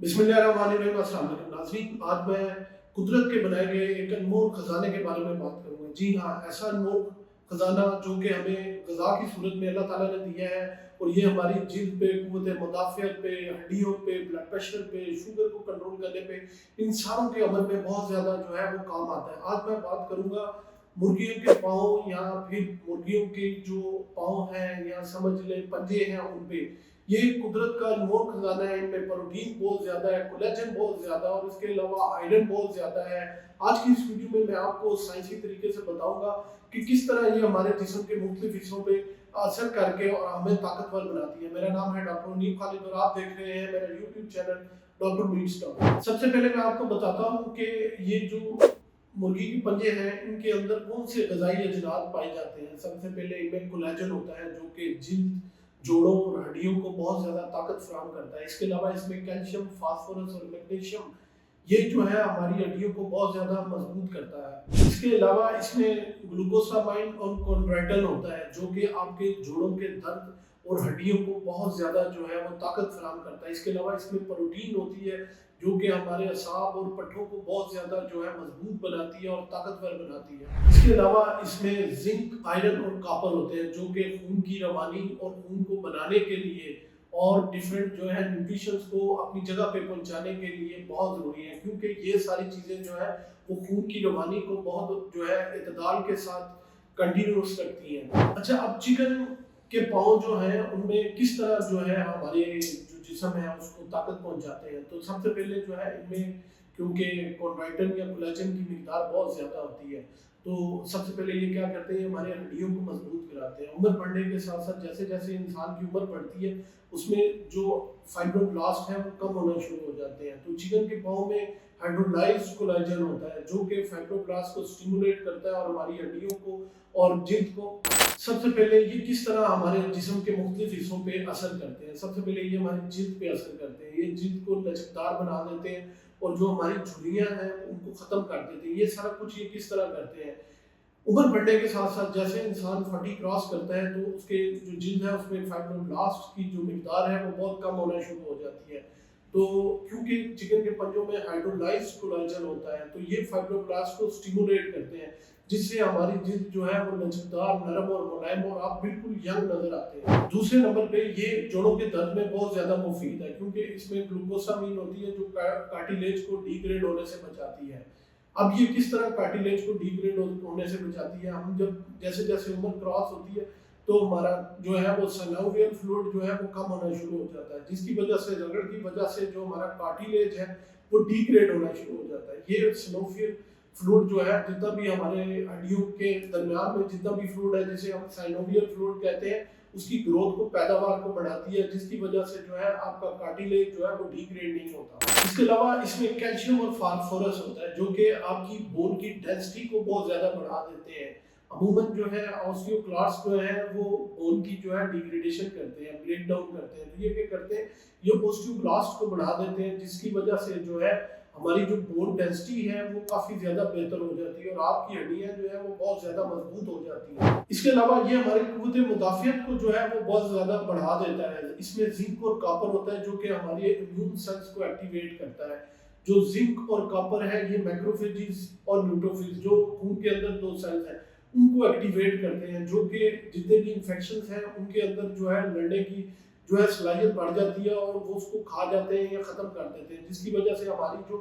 बिस्मिल्लाहिर्रहमानिर्रहीम। अस्सलाम वालेकुम नाज़रीन, आज मैं कुदरत के बनाए गए एक अनमोल ख़जाने के बारे में बात करूँगा। जी हाँ, ऐसा अनमोल ख़जाना जो कि हमें ग़िज़ा की सूरत में अल्लाह ताला ने दिया है और ये हमारी जिल्द पे, क़ुव्वत मुदाफ़ियत पे, हड्डियों पे, ब्लड प्रेशर पे, शुगर को कंट्रोल करने पे, इन सारों के अमल में बहुत ज़्यादा जो है वो काम आता है। आज मैं बात करूँगा मुर्गियों के पाँव या फिर मुर्गियों के जो पाँव हैं या समझ लें पंजे हैं उन पे। ये कुदरत का अनमोल खजाना है, इनमें प्रोटीन बहुत ज़्यादा है, कोलेजन बहुत ज़्यादा और इसके अलावा आयरन बहुत ज़्यादा है। आज की इस वीडियो में मैं आपको साइंसी तरीके से बताऊंगा कि किस तरह ये हमारे जिस्म के मुख्तलिफ हिस्सों पे असर करके और हमें ताकतवर बनाती है। मेरा नाम है डॉक्टर मुनीब खालिद और आप देख रहे हैं मेरा YouTube channel doctor meets talk. सबसे पहले मैं आपको बताता हूँ कि ये जो मुर्गी के पंजे हैं इनके अंदर कौन से ग़िज़ाई अजनात पाए जाते हैं। सबसे पहले इनमें कोलेजन होता है जो कि जिल्द, जोड़ों और हड्डियों को बहुत ज़्यादा ताकत फराहम करता है। इसके अलावा इसमें कैल्शियम, फास्फोरस और मैग्नीशियम ये जो है हमारी हड्डियों को बहुत ज़्यादा मजबूत करता है। इसके अलावा इसमें ग्लूकोसामाइन और कॉन्ड्राइटिन होता है जो कि आपके जोड़ों के दर्द और हड्डियों को बहुत ज़्यादा जो है वो ताकत फराहम करता है। इसके अलावा इसमें प्रोटीन होती है जो कि हमारे असाब और पट्ठों को बहुत ज़्यादा जो है मजबूत बनाती है और ताकतवर बनाती है। इसके अलावा इसमें जिंक, आयरन और कॉपर होते हैं जो कि खून की रवानी और खून को बनाने के लिए और डिफरेंट जो है न्यूट्रिशंस को अपनी जगह पे पहुंचाने के लिए बहुत ज़रूरी है, क्योंकि ये सारी चीज़ें जो है वो खून की रवानी को बहुत जो है इतदाल के साथ कंटिन्यूस रखती हैं। अच्छा, अब चिकन के पाँव जो हैं उनमें किस तरह जो है हमारे जो जिस्म है उसको ताकत पहुंचाते हैं। तो सबसे पहले जो है इनमें क्योंकि कॉन्ड्राइटिन या कोलेजन की मिकदार बहुत ज़्यादा होती है तो सबसे पहले ये क्या करते हैं, हमारे हड्डियों को मजबूत कराते हैं। उम्र बढ़ने के साथ साथ जैसे जैसे इंसान की उम्र बढ़ती है उसमें जो फाइब्रोब्लास्ट है वो कम होना शुरू हो जाते हैं। तो चिकन के पाँव में हाइड्रोलाइज्ड कोलेजन होता है जो कि फाइब्रोब्लास्ट को स्टिमुलेट करता है और हमारी हड्डियों को और जिल्द को। सबसे पहले ये किस तरह हमारे जिस्म के मुख्तलिफ हिस्सों पे असर करते हैं। सबसे पहले ये हमारी जिल्द पे असर करते हैं, ये जिल्द को लचकदार बना देते हैं और जो हमारी झुर्रियाँ हैं उनको ख़त्म कर देते हैं। ये सारा कुछ ये किस तरह करते हैं। उम्र बढ़ने के साथ साथ जैसे इंसान 40 क्रॉस करता है तो उसके जो जिल्द है उसमें फाइब्रोब्लास्ट की जो मिकदार है वो बहुत कम होना शुरू हो जाती है। तो क्योंकि चिकन के पंजों में हाइड्रोलाइज्ड कोलेजन होता है तो ये फाइब्रोब्लास्ट को स्टिमुलेट करते हैं जिससे हमारी जिल्द जो है वो लचकदार, नरम और मुलायम और आप बिल्कुल यंग नजर आते हैं। दूसरे नंबर पे ये जोड़ों के दर्द में बहुत ज्यादा मुफीद है क्योंकि इसमें ग्लूकोसामीन होती है जो कार्टिलेज को डिग्रेड होने से बचाती है। अब ये किस तरह कार्टिलेज को डिग्रेड होने से बचाती है, हम जब जैसे जैसे उम्र क्रॉस होती है तो हमारा जो है वो सिनोवियल फ्लूइड जो है वो कम होना शुरू हो जाता है, जिसकी वजह से रगड़ की वजह से जो हमारा कार्टिलेज है वो डिग्रेड होना शुरू हो जाता है। ये सिनोवियल फ्लूइड जो है जितना भी हमारे हड्डियों के दरमियान में जितना भी फ्लूइड है जिसे हम साइनोवियल फ्लूइड कहते हैं उसकी ग्रोथ को, पैदावार को बढ़ाती है, जिसकी वजह से जो है आपका कार्टिलेज जो है वो डिग्रेड नहीं होता। इसके अलावा इसमें कैल्शियम और फास्फोरस होता है जो कि आपकी बोन की डेंसिटी को बहुत ज्यादा बढ़ा देते हैं। अमूमन जो है ऑस्टियोक्लास्ट जो है वो बोन की जो है डिग्रेडेशन करते हैं, ब्रेक डाउन करते हैं। तो ये क्या करते हैं, ये ऑस्टियोब्लास्ट को बढ़ा देते हैं जिसकी वजह से जो है हमारी जो बोन डेंसिटी है वो काफी ज्यादा बेहतर हो जाती है और आपकी हड्डियां जो है वो बहुत ज्यादा मजबूत हो जाती हैं। इसके अलावा ये हमारी क़ुव्वत मुदाफ़ियत को जो है वो बहुत ज्यादा बढ़ा देता है। इसमें जिंक और कॉपर होता है जो कि हमारे इम्यून सेल्स को एक्टिवेट करता है। जो जिंक और कॉपर है ये मैक्रोफेजेस और न्यूट्रोफिल्स जो खून के अंदर दो सेल्स हैं उनको एक्टिवेट करते हैं, जो कि जितने भी इन्फेक्शंस हैं उनके अंदर जो है लड़ने की जो है सलाहियत बढ़ जाती है और वो उसको खा जाते हैं या ख़त्म कर देते हैं, जिसकी वजह से हमारी जो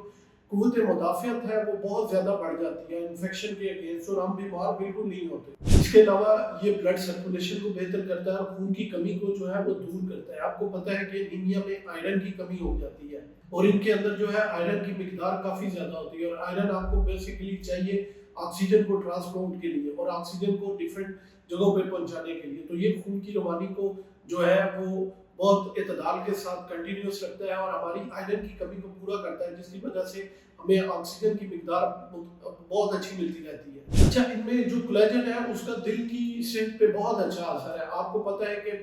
क़ुव्वत मुदाफ़ियत है वो बहुत ज़्यादा बढ़ जाती है इन्फेक्शन के अगेंस्ट और हम बीमार बिल्कुल नहीं होते। इसके अलावा ये ब्लड सर्कुलेशन को बेहतर करता है और खून की कमी को जो है वो दूर करता है। आपको पता है कि एनीमिया में आयरन की कमी हो जाती है और इनके अंदर जो है आयरन की मिकदार काफ़ी ज़्यादा होती है और आयरन आपको बेसिकली चाहिए ऑक्सीजन को ट्रांसपोर्ट के लिए और ऑक्सीजन को डिफरेंट जगहों पे पहुंचाने के लिए। तो ये खून की रवानी को जो है वो बहुत इतदाल के साथ कंटिन्यूस रखता है और हमारी आयरन की कमी को पूरा करता है, जिसकी वजह से हमें ऑक्सीजन की मिकदार बहुत अच्छी मिलती रहती है। अच्छा, इनमें जो कोलेजन है उसका दिल की सेहत पे बहुत अच्छा असर है। आपको पता है कि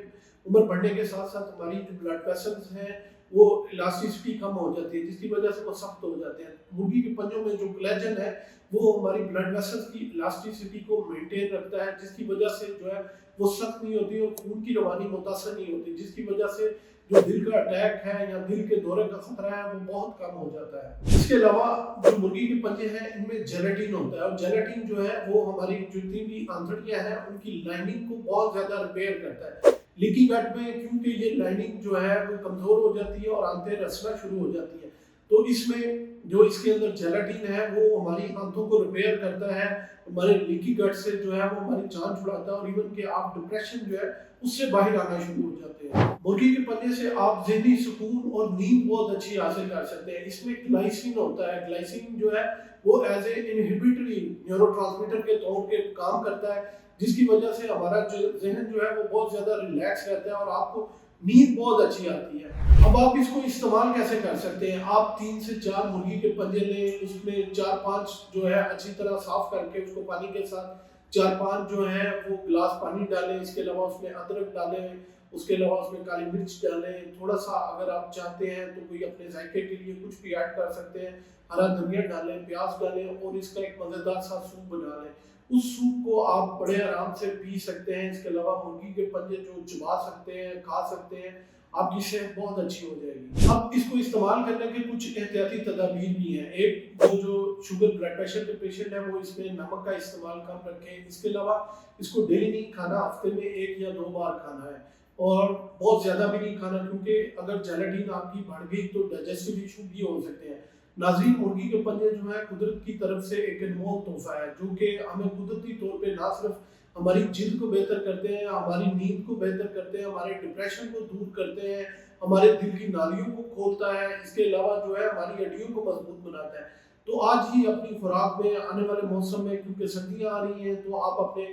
उम्र बढ़ने के साथ साथ हमारी जो ब्लड वेसल्स हैं वो इलास्टिसिटी कम हो जाती है, जिसकी वजह से वो सख्त हो जाते हैं। मुर्गी के पंजों में जो कोलेजन है वो हमारी ब्लड वेसल्स की इलास्टिसिटी को मेंटेन रखता है, जिसकी वजह से जो है वो सख्त नहीं होती और खून की रवानी मुतासर नहीं होती, जिसकी वजह से जो दिल का अटैक है या दिल के दौरे का खतरा है वो बहुत कम हो जाता है। इसके अलावा जो मुर्गी के पंजे हैं इनमें जेलेटिन होता है, और जेलेटिन जो है वो हमारी जितनी भी आंतड़ियां हैं उनकी लाइनिंग को बहुत ज्यादा रिपेयर करता है। लीकी गट में क्योंकि ये लाइनिंग जो है वो कमजोर हो जाती है और आंतें रसना शुरू हो जाती है, तो इसमें जो इसके अंदर जेलेटिन है वो हमारी आंतों को रिपेयर करता है, हमारे लीकी गट से जो है वो हमारी जान छुड़ाता है, और इवन के आप डिप्रेशन जो है उससे बाहर आना शुरू हो जाते हैं। मुर्गी के पंजे से आप ज़हनी सुकून और नींद बहुत अच्छी हासिल कर सकते हैं। इसमें ग्लाइसिन होता है, ग्लाइसिन जो है वो एज ए इनहिबिटरी न्यूरोट्रांसमीटर के तौर पे काम करता है, जिसकी वजह से हमारा जो जहन जो है वो बहुत ज़्यादा रिलैक्स रहता है और आपको नींद बहुत अच्छी आती है। अब आप इसको इस्तेमाल कैसे कर सकते हैं? आप 3 से 4 मुर्गी के पंजे लें, उसमें 4-5 जो है अच्छी तरह साफ करके उसको पानी के साथ 4-5 जो है वो गिलास पानी डालें, इसके अलावा उसमें अदरक डालें, उसके अलावा उसमें काली मिर्च डालें, थोड़ा सा अगर आप चाहते हैं तो कोई अपने जायके के लिए कुछ भी ऐड कर सकते हैं, हरा धनिया डालें, प्याज डालें और इसका एक मज़ेदार सा सूप बना लें। उस सूप को आप बड़े आराम से पी सकते हैं। इसके अलावा मुर्गी के पंजे जो चबा सकते हैं, खा सकते हैं, आपकी सेहत बहुत अच्छी हो जाएगी। अब इसको इस्तेमाल करने के कुछ एहतियाती तदाबीर भी हैं। एक वो जो शुगर ब्लड प्रेशर के पेशेंट हैं वो इसमें नमक का इस्तेमाल कम रखें। इसके अलावा इसको डेली नहीं खाना, हफ्ते में 1 या 2 बार खाना है, और बहुत ज़्यादा भी नहीं खाना, क्योंकि अगर जेलेटिन आपकी बढ़ गई तो डाइजेस्टिव इशू भी हो सकते हैं। नाज़रीन, मुर्गी के पंजे जो है कुदरत की तरफ से एक अनमोल तोहफा है, जो कि हमें कुदरती तौर पे ना सिर्फ हमारी जिल्द को बेहतर करते हैं, हमारी नींद को बेहतर करते हैं, हमारे डिप्रेशन को दूर करते हैं, हमारे दिल की नालियों को खोलता है, इसके अलावा जो है हमारी हड्डियों को मजबूत बनाता है। तो आज ही अपनी खुराक में आने वाले मौसम में, क्योंकि सर्दियाँ आ रही हैं, तो आप अपने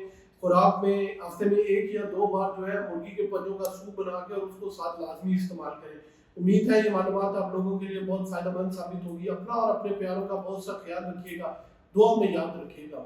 खुराक में हफ्ते में 1 या 2 बार जो है मुर्गी के पंजों का सूप बना के और उसको साथ लाजमी इस्तेमाल करें। उम्मीद है ये मालूमात आप लोगों के लिए बहुत फ़ायदेमंद साबित होगी। अपना और अपने प्यारों का बहुत सा ख्याल रखिएगा, दुआ में याद रखिएगा।